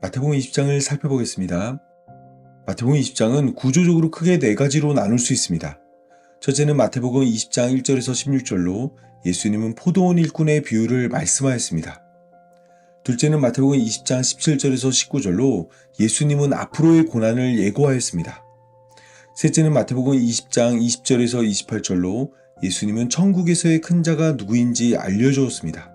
마태복음 20장을 살펴보겠습니다. 마태복음 20장은 구조적으로 크게 네 가지로 나눌 수 있습니다. 첫째는 마태복음 20장 1절에서 16절로 예수님은 포도원 일꾼의 비유를 말씀하였습니다. 둘째는 마태복음 20장 17절에서 19절로 예수님은 앞으로의 고난을 예고하였습니다. 셋째는 마태복음 20장 20절에서 28절로 예수님은 천국에서의 큰 자가 누구인지 알려주었습니다.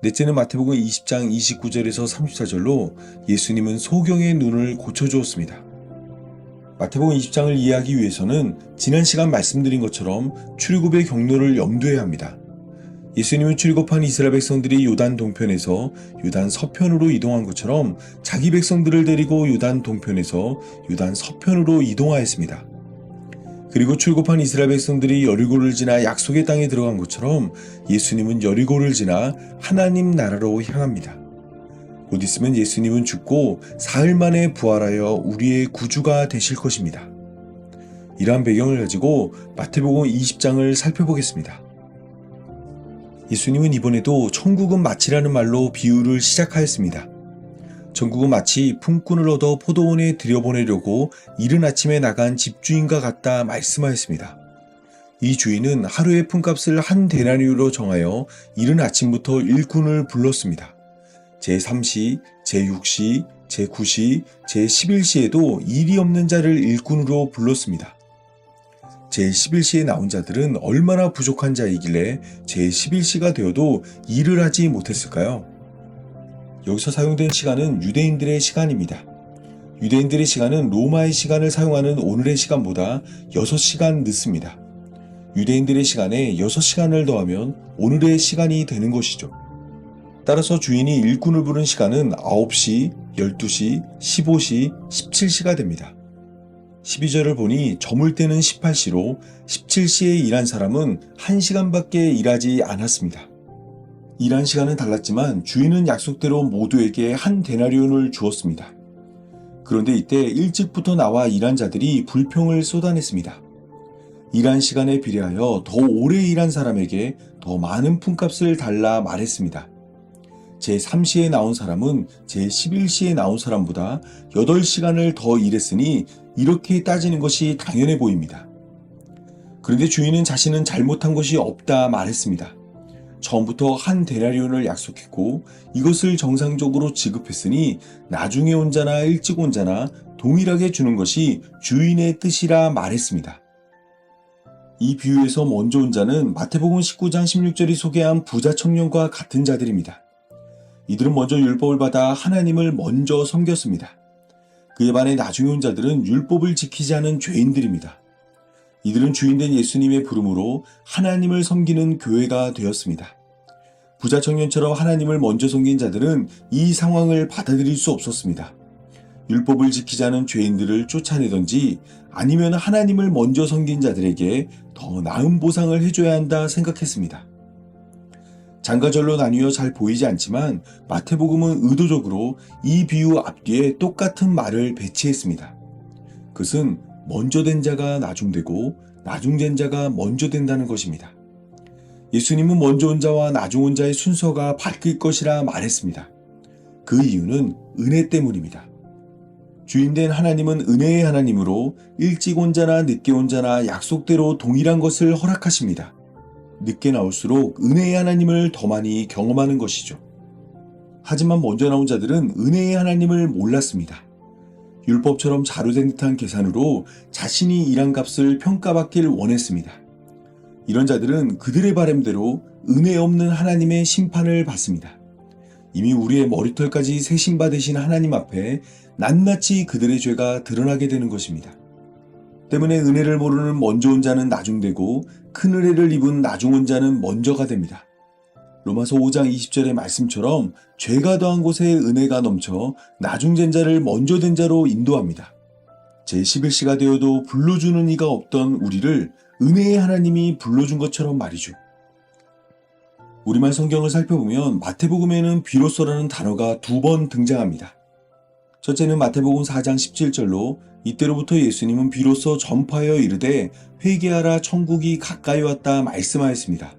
넷째는 마태복음 20장 29절에서 34절로 예수님은 소경의 눈을 고쳐주었습니다. 마태복음 20장을 이해하기 위해서는 지난 시간 말씀드린 것처럼 출애굽의 경로를 염두해야 합니다. 예수님은 출애굽한 이스라엘 백성들이 요단 동편에서 요단 서편으로 이동한 것처럼 자기 백성들을 데리고 요단 동편에서 요단 서편으로 이동하였습니다. 그리고 출애굽한 이스라엘 백성들이 여리고를 지나 약속의 땅에 들어간 것처럼 예수님은 여리고를 지나 하나님 나라로 향합니다. 곧 있으면 예수님은 죽고 사흘 만에 부활하여 우리의 구주가 되실 것입니다. 이러한 배경을 가지고 마태복음 20장을 살펴보겠습니다. 예수님은 이번에도 천국은 마치라는 말로 비유를 시작하였습니다. 천국은 마치 품꾼을 얻어 포도원에 들여보내려고 이른 아침에 나간 집주인과 같다 말씀하였습니다. 이 주인은 하루의 품값을 한 데나리오로 정하여 이른 아침부터 일꾼을 불렀습니다. 제3시, 제6시, 제9시, 제11시에도 일이 없는 자를 일꾼으로 불렀습니다. 제11시에 나온 자들은 얼마나 부족한 자이길래 제11시가 되어도 일을 하지 못했을까요? 여기서 사용된 시간은 유대인들의 시간입니다. 유대인들의 시간은 로마의 시간을 사용하는 오늘의 시간보다 6시간 늦습니다. 유대인들의 시간에 6시간을 더하면 오늘의 시간이 되는 것이죠. 따라서 주인이 일꾼을 부른 시간은 9시, 12시, 15시, 17시가 됩니다. 12절을 보니 저물 때는 18시로 17시에 일한 사람은 1시간밖에 일하지 않았습니다. 일한 시간은 달랐지만 주인은 약속대로 모두에게 한 데나리온을 주었습니다. 그런데 이때 일찍부터 나와 일한 자들이 불평을 쏟아냈습니다. 일한 시간에 비례하여 더 오래 일한 사람에게 더 많은 품값을 달라 말했습니다. 제3시에 나온 사람은 제11시에 나온 사람보다 8시간을 더 일했으니 이렇게 따지는 것이 당연해 보입니다. 그런데 주인은 자신은 잘못한 것이 없다 말했습니다. 처음부터 한 데나리온을 약속했고 이것을 정상적으로 지급했으니 나중에 온 자나 일찍 온 자나 동일하게 주는 것이 주인의 뜻이라 말했습니다. 이 비유에서 먼저 온 자는 마태복음 19장 16절이 소개한 부자 청년과 같은 자들입니다. 이들은 먼저 율법을 받아 하나님을 먼저 섬겼습니다. 그에 반해 나중에 온 자들은 율법을 지키지 않은 죄인들입니다. 이들은 주인된 예수님의 부름으로 하나님을 섬기는 교회가 되었습니다. 부자 청년처럼 하나님을 먼저 섬긴 자들은 이 상황을 받아들일 수 없었습니다. 율법을 지키지 않은 죄인들을 쫓아내든지 아니면 하나님을 먼저 섬긴 자들에게 더 나은 보상을 해줘야 한다 생각했습니다. 장가절로 나뉘어 잘 보이지 않지만 마태복음은 의도적으로 이 비유 앞뒤에 똑같은 말을 배치했습니다. 그것은 먼저 된 자가 나중되고 나중된 자가 먼저 된다는 것입니다. 예수님은 먼저 온 자와 나중 온 자의 순서가 바뀔 것이라 말했습니다. 그 이유는 은혜 때문입니다. 주인된 하나님은 은혜의 하나님으로 일찍 온 자나 늦게 온 자나 약속대로 동일한 것을 허락하십니다. 늦게 나올수록 은혜의 하나님을 더 많이 경험하는 것이죠. 하지만 먼저 나온 자들은 은혜의 하나님을 몰랐습니다. 율법처럼 자루된 듯한 계산으로 자신이 일한 값을 평가받길 원했습니다. 이런 자들은 그들의 바램대로 은혜 없는 하나님의 심판을 받습니다. 이미 우리의 머리털까지 세심받으신 하나님 앞에 낱낱이 그들의 죄가 드러나게 되는 것입니다. 때문에 은혜를 모르는 먼저 온 자는 나중되고 큰 은혜를 입은 나중 온 자는 먼저가 됩니다. 로마서 5장 20절의 말씀처럼 죄가 더한 곳에 은혜가 넘쳐 나중된 자를 먼저 된 자로 인도합니다. 제11시가 되어도 불러주는 이가 없던 우리를 은혜의 하나님이 불러준 것처럼 말이죠. 우리말 성경을 살펴보면 마태복음에는 비로소라는 단어가 2번 등장합니다. 첫째는 마태복음 4장 17절로 이때로부터 예수님은 비로소 전파하여 이르되 회개하라 천국이 가까이 왔다 말씀하였습니다.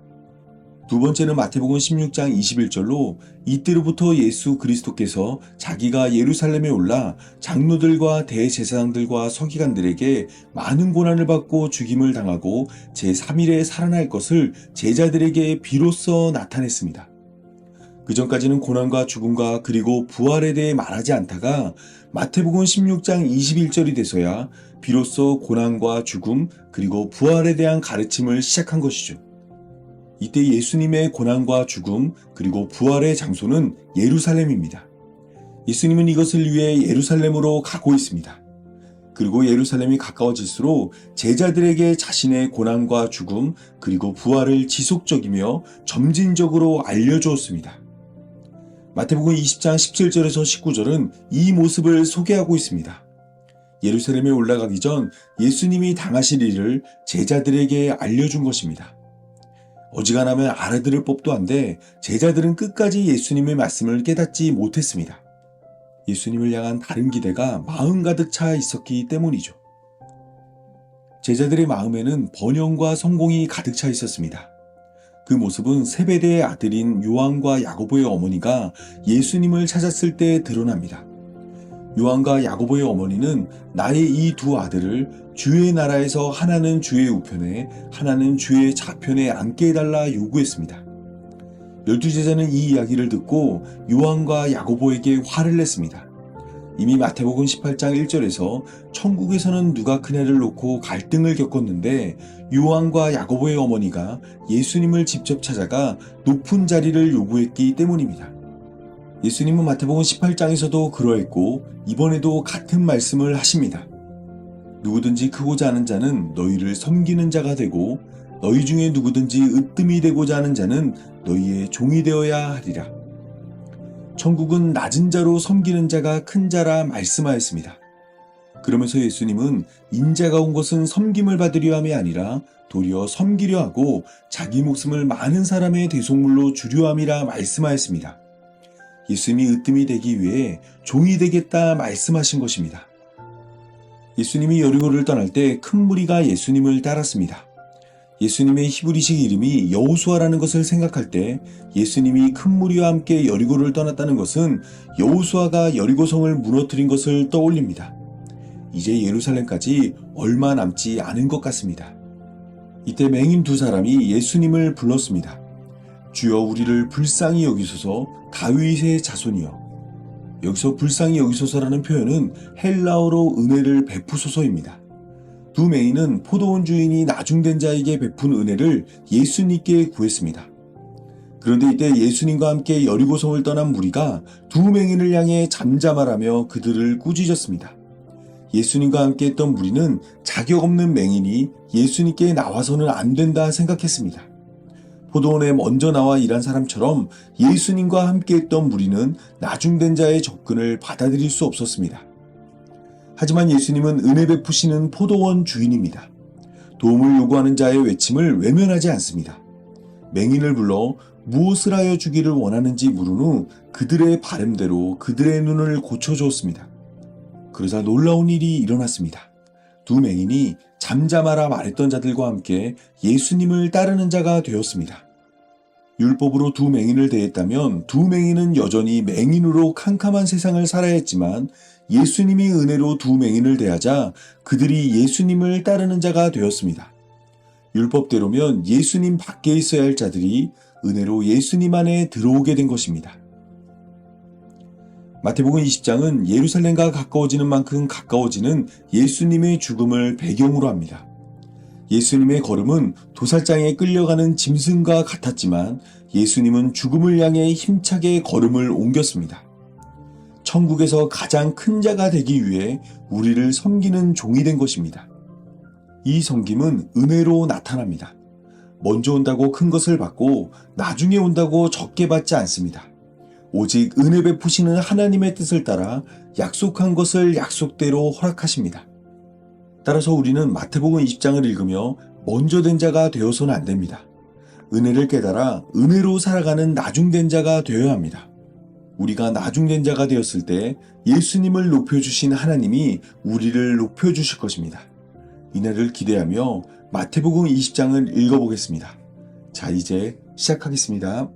두 번째는 마태복음 16장 21절로 이때로부터 예수 그리스도께서 자기가 예루살렘에 올라 장로들과 대제사장들과 서기관들에게 많은 고난을 받고 죽임을 당하고 제3일에 살아날 것을 제자들에게 비로소 나타냈습니다. 그 전까지는 고난과 죽음과 그리고 부활에 대해 말하지 않다가 마태복음 16장 21절이 돼서야 비로소 고난과 죽음 그리고 부활에 대한 가르침을 시작한 것이죠. 이때 예수님의 고난과 죽음 그리고 부활의 장소는 예루살렘입니다. 예수님은 이것을 위해 예루살렘으로 가고 있습니다. 그리고 예루살렘이 가까워질수록 제자들에게 자신의 고난과 죽음 그리고 부활을 지속적이며 점진적으로 알려주었습니다. 마태복음 20장 17절에서 19절은 이 모습을 소개하고 있습니다. 예루살렘에 올라가기 전 예수님이 당하실 일을 제자들에게 알려준 것입니다. 어지간하면 알아들을 법도 한데 제자들은 끝까지 예수님의 말씀을 깨닫지 못했습니다. 예수님을 향한 다른 기대가 마음 가득 차 있었기 때문이죠. 제자들의 마음에는 번영과 성공이 가득 차 있었습니다. 그 모습은 세베대의 아들인 요한과 야고보의 어머니가 예수님을 찾았을 때 드러납니다. 요한과 야고보의 어머니는 나의 이 두 아들을 주의 나라에서 하나는 주의 우편에 하나는 주의 좌편에 앉게 해달라 요구했습니다. 12제자는 이 이야기를 듣고 요한과 야고보에게 화를 냈습니다. 이미 마태복음 18장 1절에서 천국에서는 누가 큰애를 놓고 갈등을 겪었는데 요한과 야고보의 어머니가 예수님을 직접 찾아가 높은 자리를 요구했기 때문입니다. 예수님은 마태복음 18장에서도 그러했고 이번에도 같은 말씀을 하십니다. 누구든지 크고자 하는 자는 너희를 섬기는 자가 되고 너희 중에 누구든지 으뜸이 되고자 하는 자는 너희의 종이 되어야 하리라. 천국은 낮은 자로 섬기는 자가 큰 자라 말씀하였습니다. 그러면서 예수님은 인자가 온 것은 섬김을 받으려 함이 아니라 도리어 섬기려 하고 자기 목숨을 많은 사람의 대속물로 주려 함이라 말씀하였습니다. 예수님이 으뜸이 되기 위해 종이 되겠다 말씀하신 것입니다. 예수님이 여리고를 떠날 때 큰 무리가 예수님을 따랐습니다. 예수님의 히브리식 이름이 여호수아라는 것을 생각할 때 예수님이 큰 무리와 함께 여리고를 떠났다는 것은 여호수아가 여리고성을 무너뜨린 것을 떠올립니다. 이제 예루살렘까지 얼마 남지 않은 것 같습니다. 이때 맹인 두 사람이 예수님을 불렀습니다. 주여 우리를 불쌍히 여기소서 다윗의 자손이여. 여기서 불쌍히 여기소서라는 표현은 헬라어로 은혜를 베푸소서입니다. 두 맹인은 포도원 주인이 나중된 자에게 베푼 은혜를 예수님께 구했습니다. 그런데 이때 예수님과 함께 여리고성을 떠난 무리가 두 맹인을 향해 잠잠하라며 그들을 꾸짖었습니다. 예수님과 함께 했던 무리는 자격 없는 맹인이 예수님께 나와서는 안 된다 생각했습니다. 포도원에 먼저 나와 일한 사람처럼 예수님과 함께 했던 무리는 나중된 자의 접근을 받아들일 수 없었습니다. 하지만 예수님은 은혜 베푸시는 포도원 주인입니다. 도움을 요구하는 자의 외침을 외면하지 않습니다. 맹인을 불러 무엇을 하여 주기를 원하는지 물은 후 그들의 바램대로 그들의 눈을 고쳐주었습니다. 그러자 놀라운 일이 일어났습니다. 두 맹인이 잠잠하라 말했던 자들과 함께 예수님을 따르는 자가 되었습니다. 율법으로 두 맹인을 대했다면 두 맹인은 여전히 맹인으로 캄캄한 세상을 살아야 했지만 예수님이 은혜로 두 맹인을 대하자 그들이 예수님을 따르는 자가 되었습니다. 율법대로면 예수님 밖에 있어야 할 자들이 은혜로 예수님 안에 들어오게 된 것입니다. 마태복음 20장은 예루살렘과 가까워지는 만큼 가까워지는 예수님의 죽음을 배경으로 합니다. 예수님의 걸음은 도살장에 끌려가는 짐승과 같았지만 예수님은 죽음을 향해 힘차게 걸음을 옮겼습니다. 천국에서 가장 큰 자가 되기 위해 우리를 섬기는 종이 된 것입니다. 이 섬김은 은혜로 나타납니다. 먼저 온다고 큰 것을 받고 나중에 온다고 적게 받지 않습니다. 오직 은혜 베푸시는 하나님의 뜻을 따라 약속한 것을 약속대로 허락하십니다. 따라서 우리는 마태복음 20장을 읽으며 먼저 된 자가 되어서는 안 됩니다. 은혜를 깨달아 은혜로 살아가는 나중된 자가 되어야 합니다. 우리가 나중된 자가 되었을 때 예수님을 높여주신 하나님이 우리를 높여주실 것입니다. 이날을 기대하며 마태복음 20장을 읽어보겠습니다. 자, 이제 시작하겠습니다.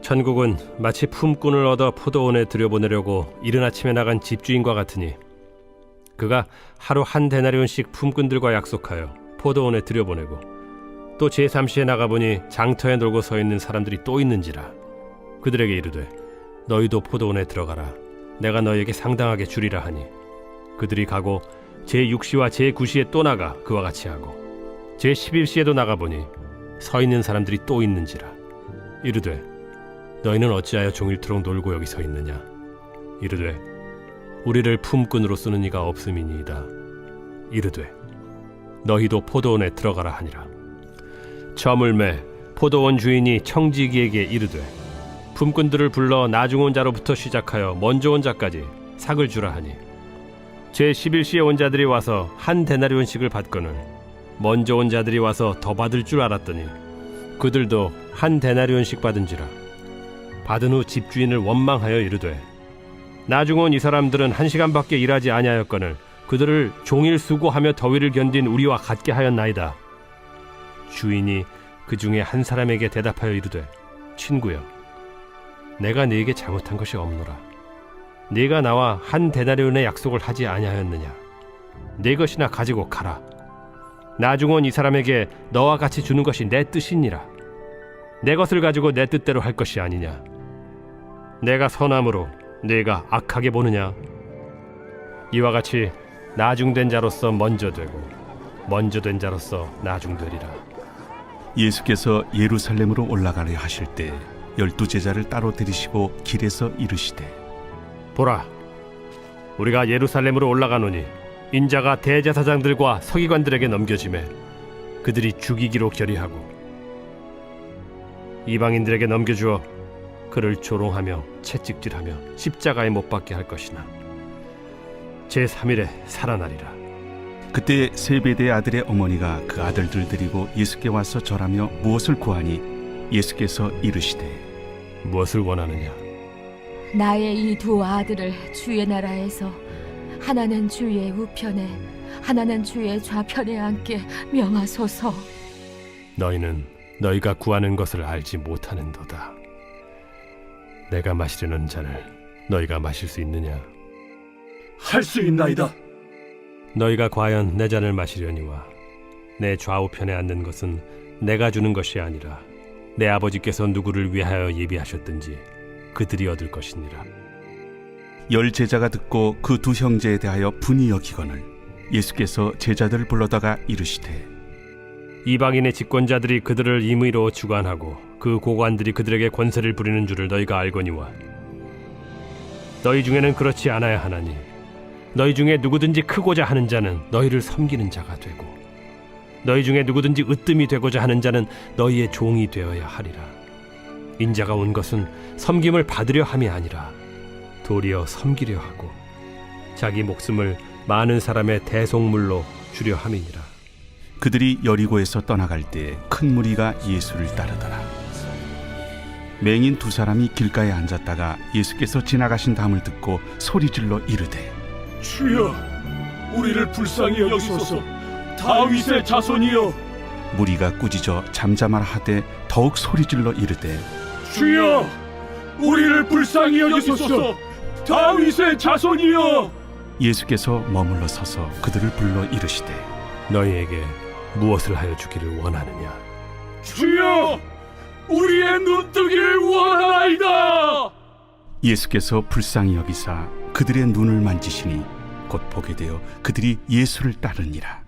천국은 마치 품꾼을 얻어 포도원에 들여보내려고 이른 아침에 나간 집주인과 같으니 그가 하루 한 데나리온씩 품꾼들과 약속하여 포도원에 들여보내고 또 제3시에 나가보니 장터에 놀고 서 있는 사람들이 또 있는지라 그들에게 이르되 너희도 포도원에 들어가라 내가 너희에게 상당하게 주리라 하니 그들이 가고 제6시와 제9시에 또 나가 그와 같이 하고 제11시에도 나가보니 서 있는 사람들이 또 있는지라 이르되 너희는 어찌하여 종일토록 놀고 여기 서 있느냐 이르되 우리를 품꾼으로 쓰는 이가 없음이니이다 이르되 너희도 포도원에 들어가라 하니라 저물매 포도원 주인이 청지기에게 이르되 품꾼들을 불러 나중 온 자로부터 시작하여 먼저 온 자까지 삭을 주라 하니 제11시에 온 자들이 와서 한 데나리온씩을 받거늘 먼저 온 자들이 와서 더 받을 줄 알았더니 그들도 한 데나리온씩 받은지라 받은 후 집주인을 원망하여 이르되 나중 온 이 사람들은 1시간밖에 일하지 아니하였거늘 그들을 종일 수고하며 더위를 견딘 우리와 같게 하였나이다. 주인이 그 중에 한 사람에게 대답하여 이르되 친구여 내가 네게 잘못한 것이 없노라. 네가 나와 한 데나리온의 약속을 하지 아니하였느냐. 네 것이나 가지고 가라. 나중 온 이 사람에게 너와 같이 주는 것이 내 뜻이니라. 내 것을 가지고 내 뜻대로 할 것이 아니냐. 내가 선함으로 네가 악하게 보느냐. 이와 같이 나중된 자로서 먼저 되고 먼저 된 자로서 나중되리라. 예수께서 예루살렘으로 올라가려 하실 때 12 제자를 따로 들이시고 길에서 이르시되 보라, 우리가 예루살렘으로 올라가노니 인자가 대제사장들과 서기관들에게 넘겨지매 그들이 죽이기로 결의하고 이방인들에게 넘겨주어 그를 조롱하며 채찍질하며 십자가에 못 박게 할 것이나 제3일에 살아나리라. 그때 세베대의 아들의 어머니가 그 아들들 데리고 예수께 와서 절하며 무엇을 구하니 예수께서 이르시되 무엇을 원하느냐. 나의 이 두 아들을 주의 나라에서 하나는 주의 우편에 하나는 주의 좌편에 앉게 명하소서. 너희는 너희가 구하는 것을 알지 못하는도다. 내가 마시려는 잔을 너희가 마실 수 있느냐. 할 수 있나이다. 너희가 과연 내 잔을 마시려니와 내 좌우편에 앉는 것은 내가 주는 것이 아니라 내 아버지께서 누구를 위하여 예비하셨든지 그들이 얻을 것이니라. 10 제자가 듣고 그 두 형제에 대하여 분이 여기거늘 예수께서 제자들을 불러다가 이르시되 이방인의 집권자들이 그들을 임의로 주관하고 그 고관들이 그들에게 권세를 부리는 줄을 너희가 알거니와 너희 중에는 그렇지 않아야 하나니 너희 중에 누구든지 크고자 하는 자는 너희를 섬기는 자가 되고 너희 중에 누구든지 으뜸이 되고자 하는 자는 너희의 종이 되어야 하리라. 인자가 온 것은 섬김을 받으려 함이 아니라 도리어 섬기려 하고 자기 목숨을 많은 사람의 대속물로 주려 함이니라. 그들이 여리고에서 떠나갈 때 큰 무리가 예수를 따르더라. 맹인 2 사람이 길가에 앉았다가 예수께서 지나가신 다음을 듣고 소리질러 이르되 주여, 우리를 불쌍히 여기소서. 다윗의 자손이여. 무리가 꾸짖어 잠잠하라 하되 더욱 소리질러 이르되 주여, 우리를 불쌍히 여기소서. 다윗의 자손이여. 예수께서 머물러 서서 그들을 불러 이르시되 너희에게 무엇을 하여 주기를 원하느냐. 주여, 우리의 눈뜨기를 원하나이다. 예수께서 불쌍히 여기사 그들의 눈을 만지시니 곧 보게 되어 그들이 예수를 따르니라.